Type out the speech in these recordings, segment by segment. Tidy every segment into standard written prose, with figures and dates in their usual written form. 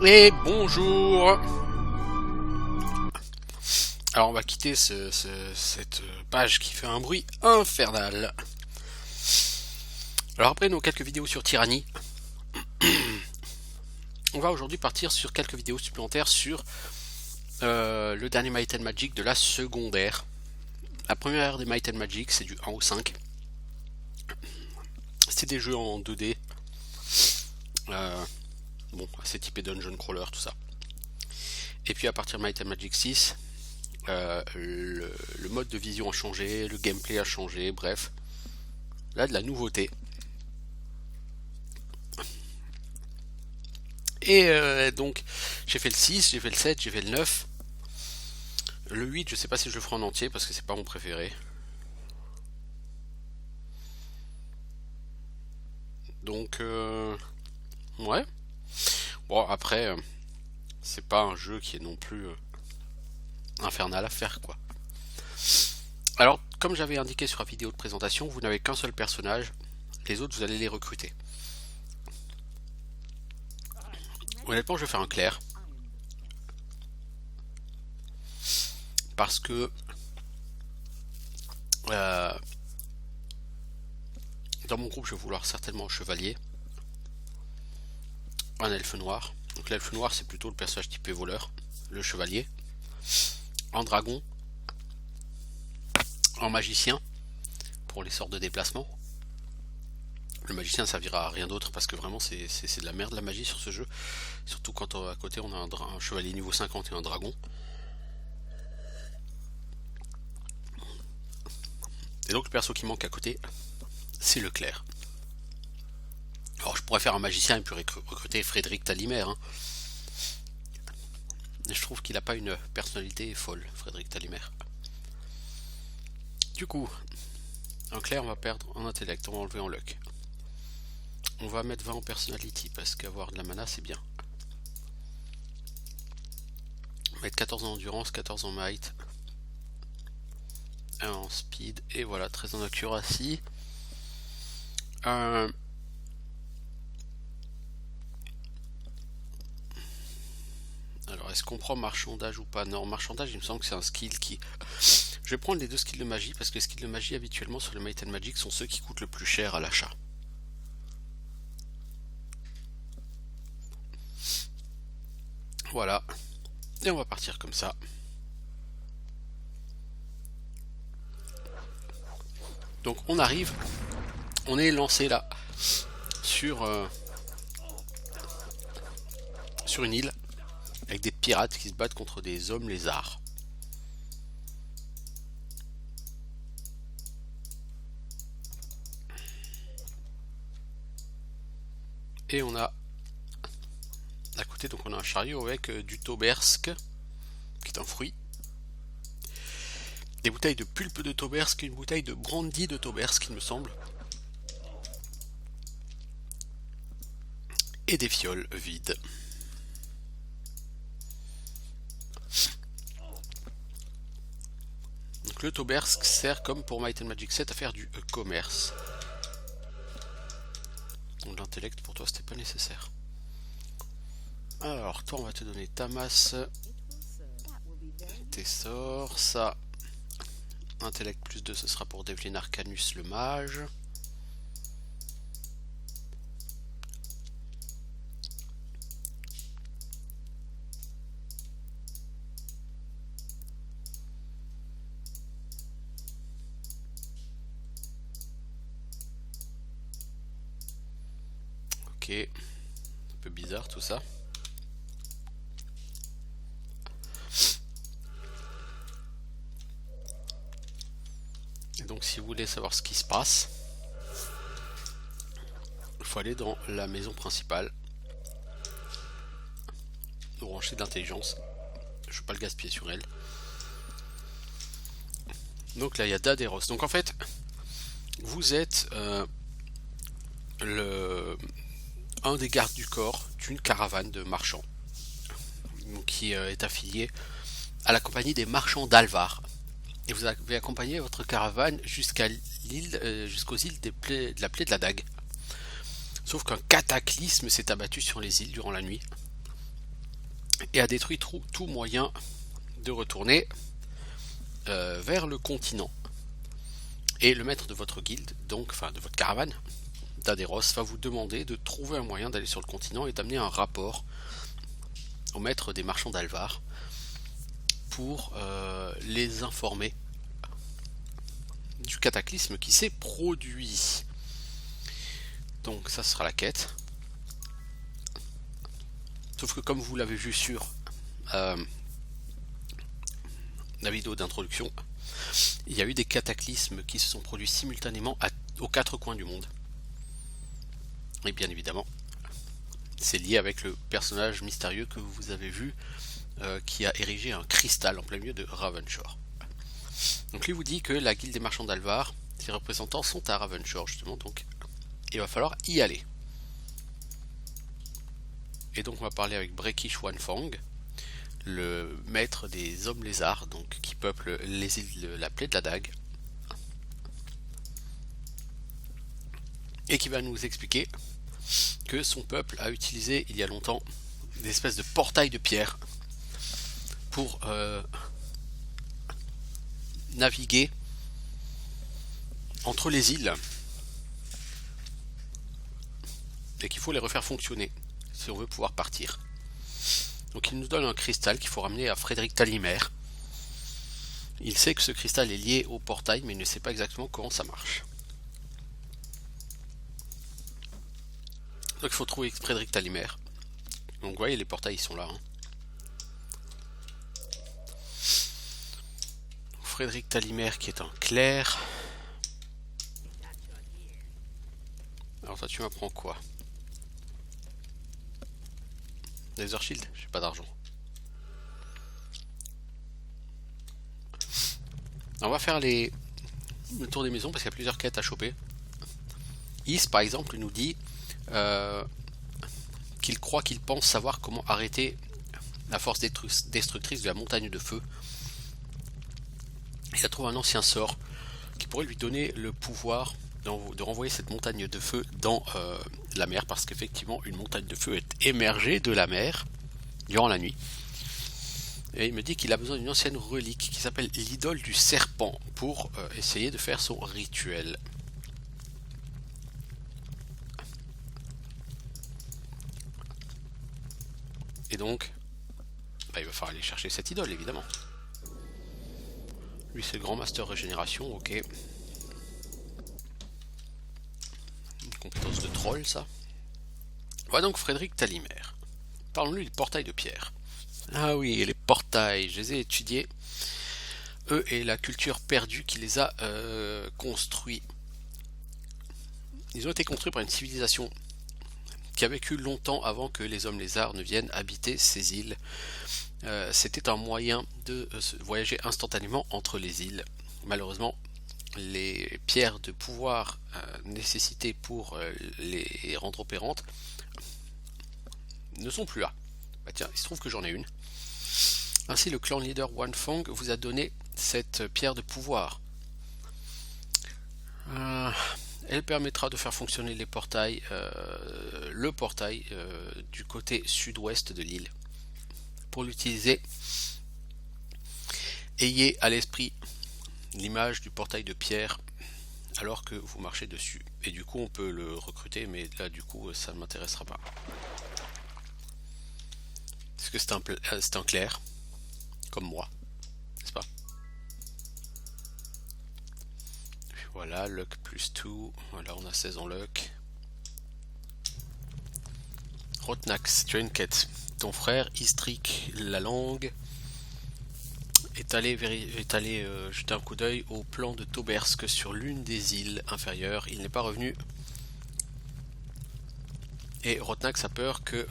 Et bonjour. Alors on va quitter cette page qui fait un bruit infernal. Alors après nos quelques vidéos sur Tyranny, on va aujourd'hui partir sur quelques vidéos supplémentaires sur le dernier Might and Magic de la secondaire. La première ère des Might and Magic, c'est du 1 au 5. C'est des jeux en 2D. Bon, assez typé dungeon crawler, tout ça. Et puis à partir de Might and Magic 6, le mode de vision a changé, le gameplay a changé, bref. Là, de la nouveauté. Et donc, j'ai fait le 6, j'ai fait le 7, j'ai fait le 9. Le 8, je sais pas si je le ferai en entier parce que c'est pas mon préféré. Donc, ouais. Bon, après, c'est pas un jeu qui est non plus infernal à faire, quoi. Alors, comme j'avais indiqué sur la vidéo de présentation, vous n'avez qu'un seul personnage. Les autres, vous allez les recruter. Honnêtement, je vais faire un clair. Parce que dans mon groupe, je vais vouloir certainement un chevalier, un elfe noir. Donc l'elfe noir, c'est plutôt le personnage typé voleur, le chevalier, un dragon, un magicien pour les sorts de déplacement. Le magicien ne servira à rien d'autre parce que vraiment c'est de la merde la magie sur ce jeu. Surtout quand à côté on a un chevalier niveau 50 et un dragon. Et donc le perso qui manque à côté, c'est le clerc. Alors je pourrais faire un magicien et puis recruter Frédéric Talimer. Hein. Mais je trouve qu'il n'a pas une personnalité folle, Frédéric Talimer. Du coup, un clerc on va perdre en intellect, on va enlever en luck. On va mettre 20 en personality parce qu'avoir de la mana c'est bien. On va mettre 14 en endurance, 14 en might, 1 en speed et voilà, 13 en accuracy. Alors est-ce qu'on prend marchandage ou pas? Non, marchandage il me semble que c'est un skill qui... Je vais prendre les deux skills de magie parce que les skills de magie habituellement sur le Might and Magic sont ceux qui coûtent le plus cher à l'achat. Voilà. Et on va partir comme ça. Donc on arrive. On est lancé là. Sur une île. Avec des pirates qui se battent contre des hommes lézards. Et on a à côté, donc on a un chariot avec du tobersk, qui est un fruit. Des bouteilles de pulpe de tobersk, une bouteille de brandy de tobersk, il me semble. Et des fioles vides. Donc le tobersk sert comme pour Might and Magic 7 à faire du commerce. Donc l'intellect pour toi c'était pas nécessaire. Alors toi on va te donner ta masse, tes sorts, ça. Intellect plus 2 ce sera pour Devlin Arcanus le mage. Ok, un peu bizarre tout ça. Et donc si vous voulez savoir ce qui se passe, il faut aller dans la maison principale. Nous brancher d'intelligence. Je ne veux pas le gaspiller sur elle. Donc là il y a Daderos. Donc en fait, vous êtes un des gardes du corps d'une caravane de marchands qui est affilié à la compagnie des marchands d'Alvar. Et vous avez accompagné votre caravane jusqu'à l'île, jusqu'aux îles de la plaie de la Dague. Sauf qu'un cataclysme s'est abattu sur les îles durant la nuit. et a détruit tout moyen de retourner vers le continent. Et le maître de votre guilde, donc, enfin de votre caravane, d'Aderos, va vous demander de trouver un moyen d'aller sur le continent et d'amener un rapport au maître des marchands d'Alvar pour les informer du cataclysme qui s'est produit. Donc ça sera la quête. Sauf que comme vous l'avez vu sur la vidéo d'introduction, il y a eu des cataclysmes qui se sont produits simultanément aux quatre coins du monde. Et bien évidemment, c'est lié avec le personnage mystérieux que vous avez vu qui a érigé un cristal en plein milieu de Ravenshore. Donc lui vous dit que la guilde des marchands d'Alvar, ses représentants sont à Ravenshore justement, donc il va falloir y aller. Et donc on va parler avec Brekish Wanfang, le maître des hommes lézards, donc qui peuplent les îles de la plaie de la dague, et qui va nous expliquer que son peuple a utilisé il y a longtemps des espèces de portails de pierre pour naviguer entre les îles, et qu'il faut les refaire fonctionner si on veut pouvoir partir. Donc il nous donne un cristal qu'il faut ramener à Frédéric Talimer. Il sait que ce cristal est lié au portail, mais il ne sait pas exactement comment ça marche. Donc il faut trouver Frédéric Talimer. Donc vous voyez, les portails ils sont là. Frédéric Talimer qui est un clerc. Alors toi tu m'apprends quoi? Laser Shield, j'ai pas d'argent. On va faire le tour des maisons parce qu'il y a plusieurs quêtes à choper. Is par exemple nous dit qu'il pense savoir comment arrêter la force destructrice de la montagne de feu. Il a trouvé un ancien sort qui pourrait lui donner le pouvoir de renvoyer cette montagne de feu dans la mer, parce qu'effectivement une montagne de feu est émergée de la mer durant la nuit. Et il me dit qu'il a besoin d'une ancienne relique qui s'appelle l'idole du serpent pour essayer de faire son rituel. Et donc, il va falloir aller chercher cette idole évidemment. Lui c'est le grand master régénération, ok. Une compétence de troll ça. Voilà donc Frédéric Talimer. Parlons-lui du portail de pierre. Ah oui, les portails, je les ai étudiés. Eux et la culture perdue qui les a construits. Ils ont été construits par une civilisation qui a vécu longtemps avant que les hommes lézards ne viennent habiter ces îles. C'était un moyen de voyager instantanément entre les îles. Malheureusement, les pierres de pouvoir nécessitées pour les rendre opérantes ne sont plus là. Bah tiens, il se trouve que j'en ai une. Ainsi, le clan leader Wanfang vous a donné cette pierre de pouvoir. Elle permettra de faire fonctionner les portails, le portail du côté sud-ouest de l'île. Pour l'utiliser, ayez à l'esprit l'image du portail de pierre alors que vous marchez dessus. Et du coup, on peut le recruter, mais là, du coup, ça ne m'intéressera pas. Parce que c'est un clerc, comme moi, n'est-ce pas? Voilà, luck plus 2. Voilà, on a 16 en luck. Rotnax, tu as une quête. Ton frère, Istrik, la langue, est allé jeter un coup d'œil au plan de Tobersk sur l'une des îles inférieures. Il n'est pas revenu. Et Rotnax a peur que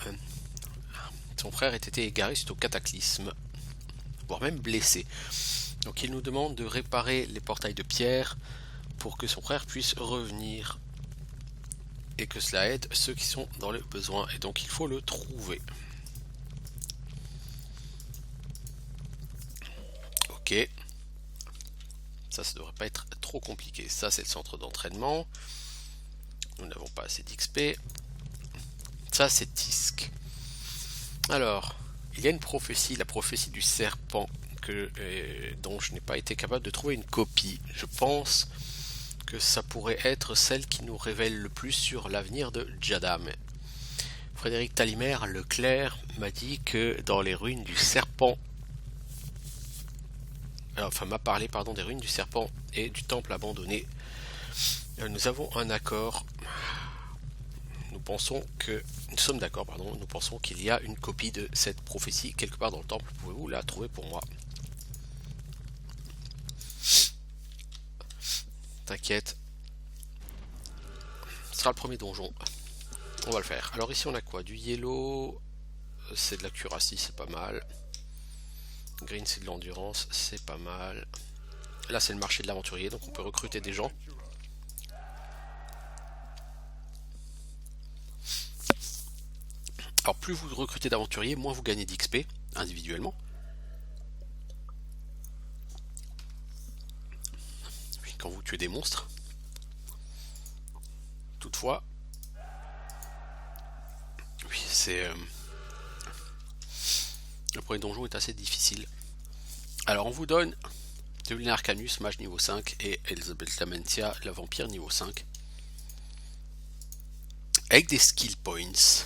son frère ait été égaré suite au cataclysme, voire même blessé. Donc il nous demande de réparer les portails de pierre pour que son frère puisse revenir et que cela aide ceux qui sont dans le besoin. Et donc il faut le trouver. Ok. Ça devrait pas être trop compliqué. Ça c'est le centre d'entraînement. Nous n'avons pas assez d'XP. Ça c'est Tisk. Alors, Il y a une prophétie, la prophétie du serpent, dont je n'ai pas été capable de trouver une copie. Je pense que ça pourrait être celle qui nous révèle le plus sur l'avenir de Jadam. Frédéric Talimer Leclerc m'a dit que dans les ruines du serpent, m'a parlé des ruines du serpent et du temple abandonné. Nous avons un accord. Nous sommes d'accord, nous pensons qu'il y a une copie de cette prophétie quelque part dans le temple. Pouvez-vous la trouver pour moi? T'inquiète. Ce sera le premier donjon. On va le faire. Alors ici on a quoi? Du yellow, c'est de la cuirassie, c'est pas mal. Green c'est de l'endurance, c'est pas mal. Là c'est le marché de l'aventurier, donc on peut recruter des gens. Alors plus vous recrutez d'aventuriers, moins vous gagnez d'XP individuellement. Puis quand vous tuez des monstres. Toutefois, oui, le premier donjon est assez difficile. Alors on vous donne Devlin Arcanus, mage niveau 5, et Elizabeth Lamentia, la vampire niveau 5. Avec des skill points.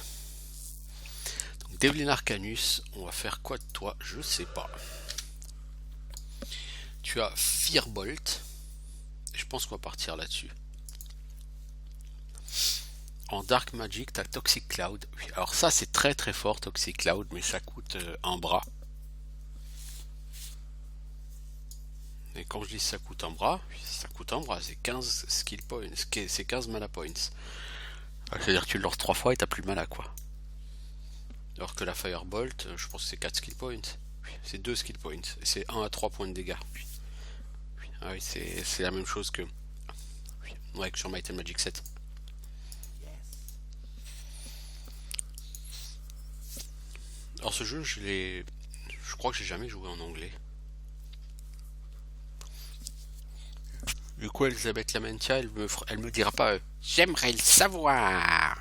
Donc Devlin Arcanus, on va faire quoi de toi? Je sais pas. Tu as Firebolt. Je pense qu'on va partir là-dessus. En Dark Magic, tu as Toxic Cloud. Oui, alors ça c'est très très fort Toxic Cloud, mais ça coûte un bras. Et quand je dis ça coûte un bras, ça coûte un bras, c'est 15 skill points, c'est 15 mana points. C'est-à-dire que tu le lances 3 fois et t'as plus de mana quoi. Alors que la Firebolt, je pense que c'est 4 skill points. Oui, c'est 2 skill points. Et c'est 1 à 3 points de dégâts. Oui. Ah oui, c'est la même chose que, ouais, que sur Might and Magic 7. Alors ce jeu, je crois que j'ai jamais joué en anglais. Du coup, Elisabeth Lamentia, elle me dira pas j'aimerais le savoir.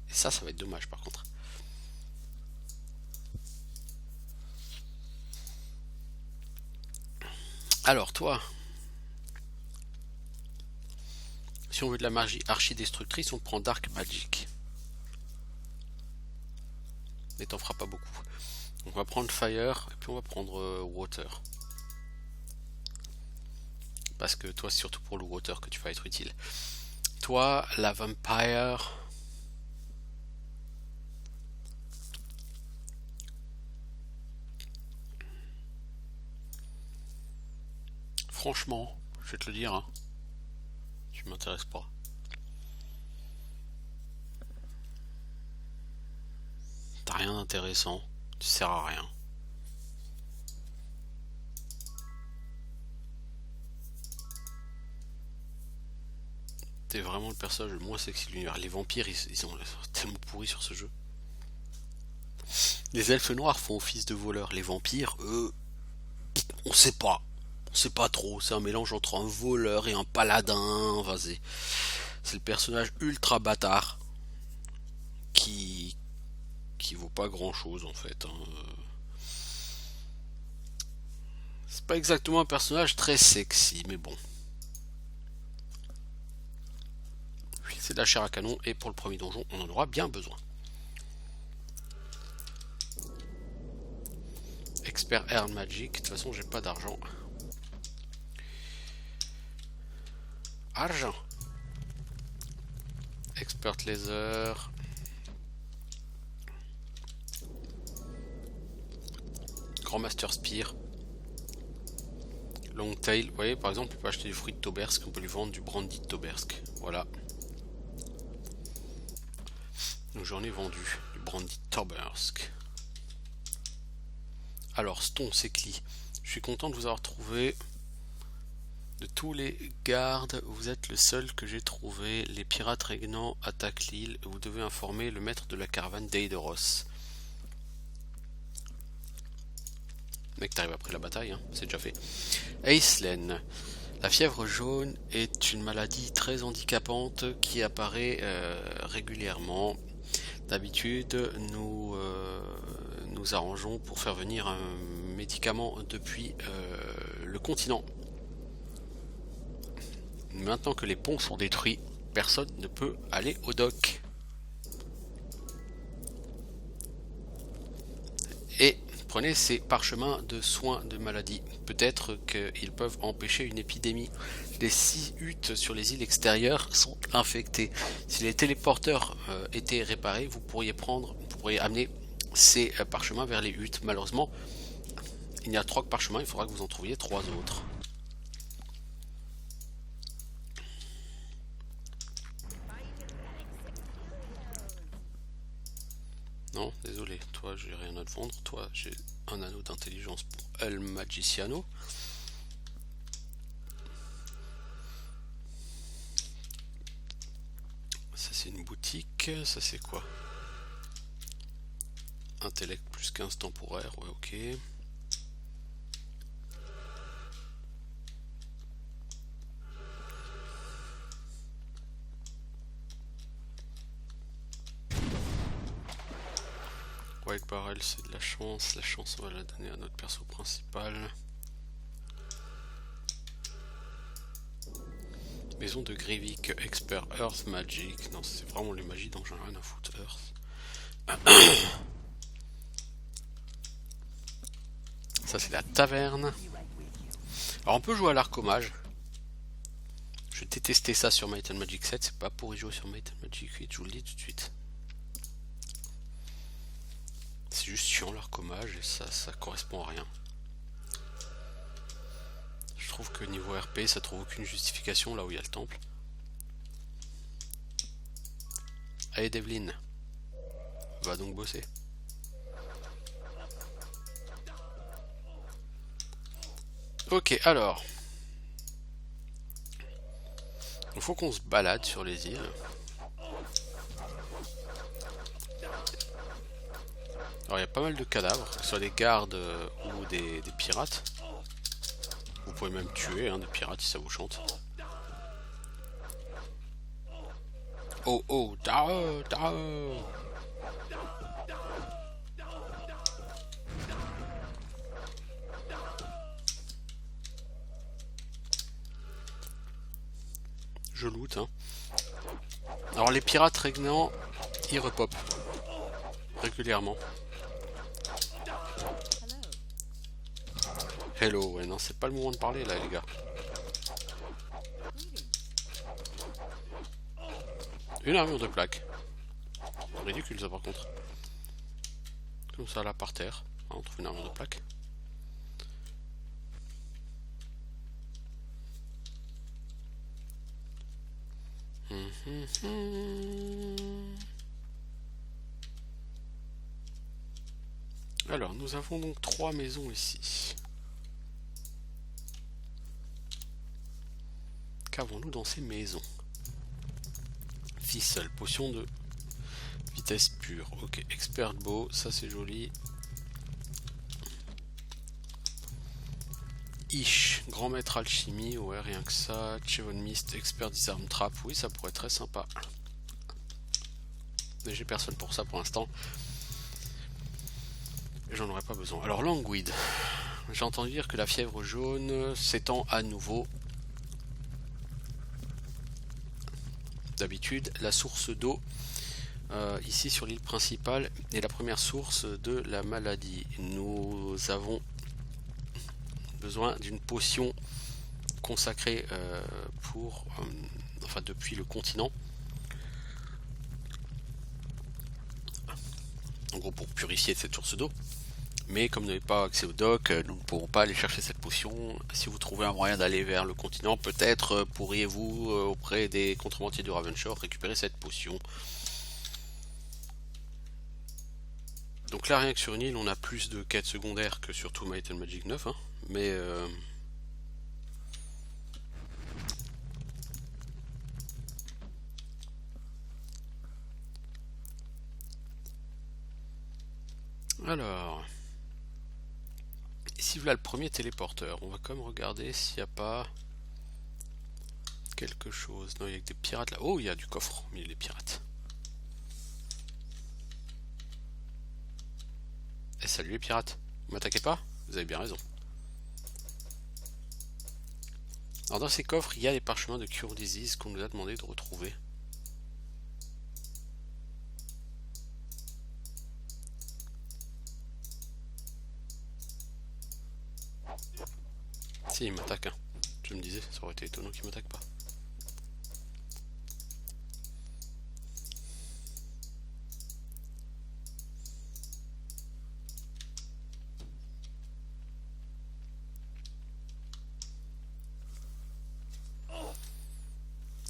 Et ça va être dommage par contre. Alors toi, si on veut de la magie archidestructrice, on prend Dark Magic. Mais t'en feras pas beaucoup. On va prendre Fire et puis on va prendre Water. Parce que toi, c'est surtout pour le Water que tu vas être utile. Toi, la Vampire. Franchement, je vais te le dire, hein, tu m'intéresses pas. T'as rien d'intéressant, tu sers à rien. T'es vraiment le personnage le moins sexy de l'univers. Les vampires, ils sont tellement pourris sur ce jeu. Les elfes noirs font office de voleurs. Les vampires, eux, on sait pas. On sait pas trop. C'est un mélange entre un voleur et un paladin. Enfin, c'est le personnage ultra bâtard qui vaut pas grand chose en fait. Hein. C'est pas exactement un personnage très sexy, mais bon. C'est de la chair à canon et pour le premier donjon, on en aura bien besoin. Expert Air Magic, de toute façon, j'ai pas d'argent. Argent. Expert Laser. Grand Master Spear. Long Tail. Vous voyez, par exemple, on peut acheter du fruit de Tobersk, on peut lui vendre du brandy de Tobersk. Voilà. Donc j'en ai vendu du brandy de Tobersk. Alors, Stone Secli. Je suis content de vous avoir trouvé. De tous les gardes, vous êtes le seul que j'ai trouvé. Les pirates régnants attaquent l'île. Vous devez informer le maître de la caravane d'Eideros. Mec, t'arrives après la bataille, hein, c'est déjà fait. Aislen. La fièvre jaune est une maladie très handicapante qui apparaît régulièrement. D'habitude, nous nous arrangeons pour faire venir un médicament depuis le continent. Maintenant que les ponts sont détruits, personne ne peut aller au dock. Et prenez ces parchemins de soins de maladie. Peut-être qu'ils peuvent empêcher une épidémie. Les 6 huttes sur les îles extérieures sont infectées. Si les téléporteurs étaient réparés, vous pourriez amener ces parchemins vers les huttes. Malheureusement, il n'y a 3 parchemins, il faudra que vous en trouviez 3 autres. Non, désolé, toi j'ai rien à te vendre, toi j'ai un anneau d'intelligence pour El Magiciano. Ça c'est une boutique, ça c'est quoi? Intellect plus 15 temporaire, ouais ok. White Barrel c'est de la chance on va la donner à notre perso principal. Maison de Grivik, expert Earth Magic, non c'est vraiment les magies dont j'en ai rien à foutre, Earth. Ça c'est la taverne. Alors on peut jouer à l'arcomage. Je vais tester ça sur Might and Magic 7, c'est pas pour y jouer sur Might and Magic 8, je vous le dis tout de suite. C'est juste chiant l'arcomage et ça correspond à rien. Je trouve que niveau RP ça trouve aucune justification là où il y a le temple. Allez Devlin, va donc bosser. Ok, alors il faut qu'on se balade sur les îles. Alors il y a pas mal de cadavres, que ce soit des gardes ou des pirates. Vous pouvez même tuer des pirates si ça vous chante. Oh oh, Dao, Dao. Je loot Alors les pirates régnants, ils repopent régulièrement. Hello, ouais non c'est pas le moment de parler là les gars. Une armure de plaque. Ridicule ça par contre. Comme ça là par terre. On trouve une armure de plaque. Alors nous avons donc 3 maisons ici. Qu'avons-nous dans ces maisons? Ficelle, potion de vitesse pure. Ok, expert beau, ça c'est joli. Ish, grand maître alchimie, ouais rien que ça. Chevon Mist, expert disarm trap, oui ça pourrait être très sympa. Mais j'ai personne pour ça pour l'instant. Et j'en aurais pas besoin. Alors languide. J'ai entendu dire que la fièvre jaune s'étend à nouveau. D'habitude, la source d'eau ici sur l'île principale est la première source de la maladie. Nous avons besoin d'une potion consacrée enfin depuis le continent. En gros pour purifier cette source d'eau. Mais comme vous n'avez pas accès au dock, nous ne pourrons pas aller chercher cette potion. Si vous trouvez un moyen d'aller vers le continent, peut-être pourriez-vous, auprès des contrebandiers du Ravenshore, récupérer cette potion. Donc là, rien que sur une île, on a plus de quêtes secondaires que sur tout Might and Magic 9. Mais... Alors... Ici voilà le premier téléporteur. On va quand même regarder s'il n'y a pas quelque chose. Non, il y a que des pirates là. Oh, il y a du coffre au milieu des pirates. salut les pirates. Vous m'attaquez pas? Vous avez bien raison. Alors dans ces coffres, il y a les parchemins de Cure Disease qu'on nous a demandé de retrouver. Si, il m'attaque. Hein. Je me disais, ça aurait été étonnant qu'il m'attaque pas.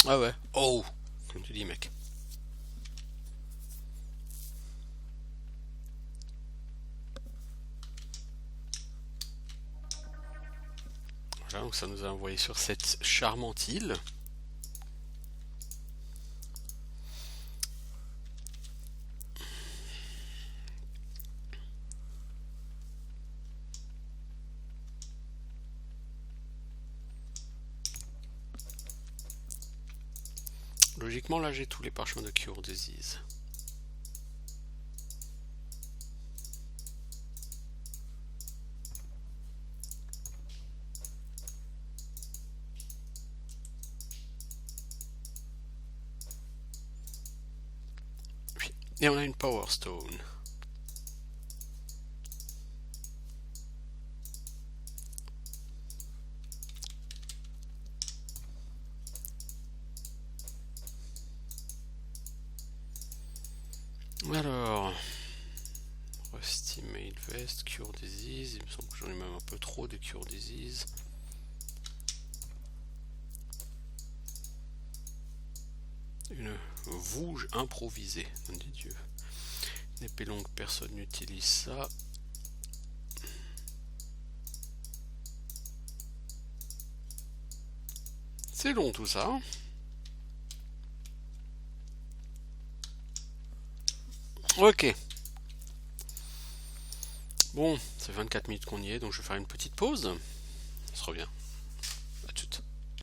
Ah ouais. Oh, comme tu dis, mec. Voilà, donc ça nous a envoyé sur cette charmante île. Logiquement, là, j'ai tous les parchemins de Cure Disease. Oui. Et on a une Power Stone. Alors, Rusty Mail Vest, Cure Disease, il me semble que j'en ai même un peu trop de Cure Disease. Une vouge improvisée, nom de Dieu. Une épée longue, personne n'utilise ça. C'est long tout ça. Hein. Ok. Bon, c'est 24 minutes qu'on y est, donc je vais faire une petite pause. On se revient.